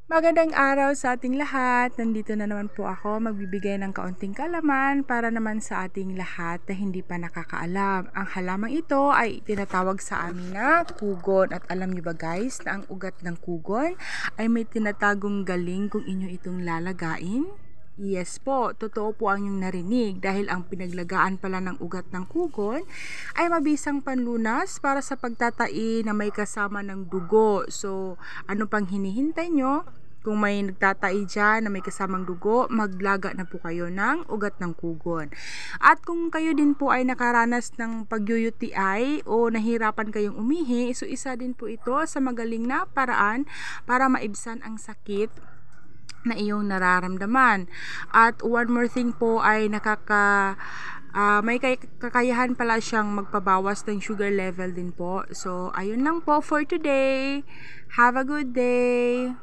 Magandang araw sa ating lahat. Nandito na naman po ako magbibigay ng kaunting kaalaman para naman sa ating lahat na hindi pa nakakaalam. Ang halamang ito ay tinatawag sa amin na kugon. At alam niyo ba guys na ang ugat ng kugon ay may tinatagong galing kung inyo itong lalagain? Yes po, totoo po ang inyong narinig dahil ang pinaglagaan pala ng ugat ng kugon ay mabisang panlunas para sa pagtatai na may kasama ng dugo. So, ano pang hinihintay nyo? Kung may nagtatai dyan na may kasamang dugo, maglaga na po kayo ng ugat ng kugon. At kung kayo din po ay nakaranas ng pag-UTI o nahirapan kayong umihi, so isa din po ito sa magaling na paraan para maibsan ang sakit na iyong nararamdaman. At one more thing po ay may kakayahan pala siyang magpabawas ng sugar level din po. So, ayun lang po for today. Have a good day!